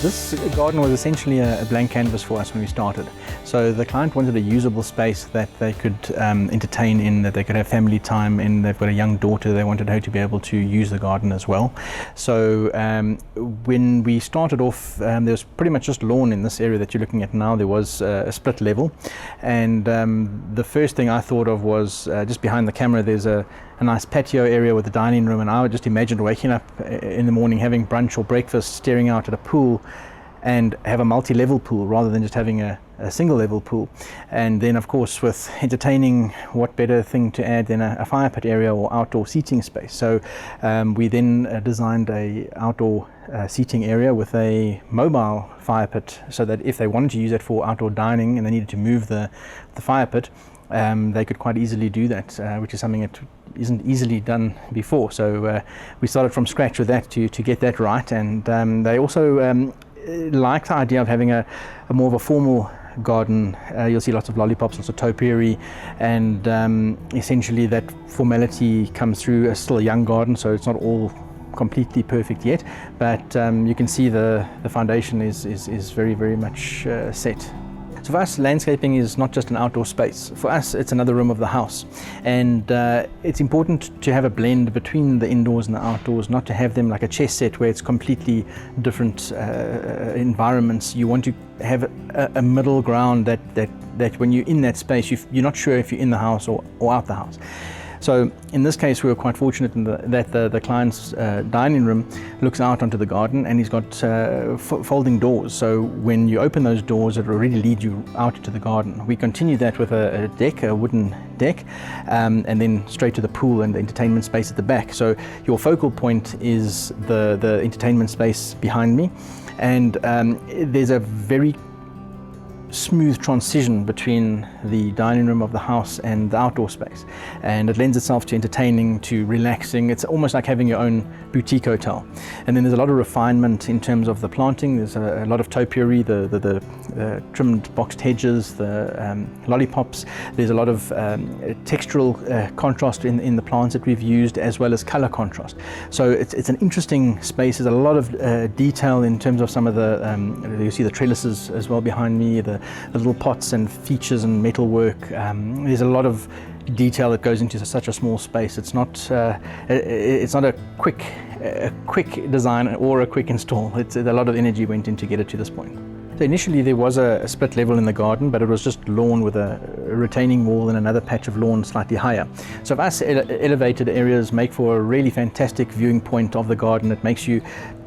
This garden was essentially a blank canvas for us when we started. So the client wanted a usable space that they could entertain in, that they could have family time in. They've got a young daughter, they wanted her to be able to use the garden as well. So when we started off, there was pretty much just lawn in this area that you're looking at now. There was a split level, and the first thing I thought of was just behind the camera there's a nice patio area with a dining room, and I would just imagine waking up in the morning, having brunch or breakfast, staring out at a pool, and have a multi-level pool rather than just having a single level pool. And then of course with entertaining, what better thing to add than a fire pit area or outdoor seating space. So we then designed a outdoor seating area with a mobile fire pit, so that if they wanted to use it for outdoor dining and they needed to move the fire pit, they could quite easily do that, which is something that isn't easily done before. So we started from scratch with that to get that right, and they also like the idea of having a more of a formal garden. You'll see lots of lollipops, lots of topiary, and essentially that formality comes through. It's still a young garden, so it's not all completely perfect yet, but you can see the foundation is very, very much set. So for us, landscaping is not just an outdoor space. For us, it's another room of the house. And it's important to have a blend between the indoors and the outdoors, not to have them like a chess set where it's completely different environments. You want to have a middle ground that when you're in that space, you're not sure if you're in the house or out the house. So in this case, we were quite fortunate in that the client's dining room looks out onto the garden, and he's got folding doors. So when you open those doors, it will really lead you out to the garden. We continue that with a deck, a wooden deck, and then straight to the pool and the entertainment space at the back. So your focal point is the entertainment space behind me, and there's a very smooth transition between the dining room of the house and the outdoor space, and it lends itself to entertaining, to relaxing. It's almost like having your own boutique hotel. And then there's a lot of refinement in terms of the planting. There's a lot of topiary, the trimmed boxed hedges, the lollipops. There's a lot of textural contrast in the plants that we've used, as well as color contrast. So it's an interesting space. There's a lot of detail in terms of some of the you see the trellises as well behind me, the little pots and features and metalwork. There's a lot of detail that goes into such a small space. It's not a quick design or a quick install. It's a lot of energy went in to get it to this point. So initially there was a split level in the garden, but it was just lawn with a retaining wall and another patch of lawn slightly higher. So for us, elevated areas make for a really fantastic viewing point of the garden. It makes you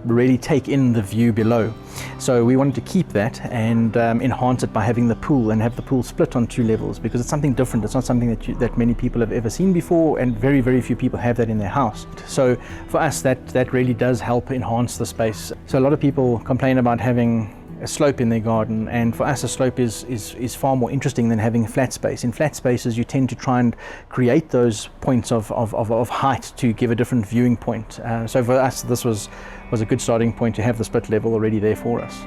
really take in the view below. So we wanted to keep that and enhance it by having the pool, and have the pool split on 2 levels, because it's something different. It's not something that many people have ever seen before, and very, very few people have that in their house. So for us, that really does help enhance the space. So a lot of people complain about having a slope in their garden, and for us a slope is far more interesting than having a flat space. In flat spaces you tend to try and create those points of height to give a different viewing point. So for us this was a good starting point to have the split level already there for us.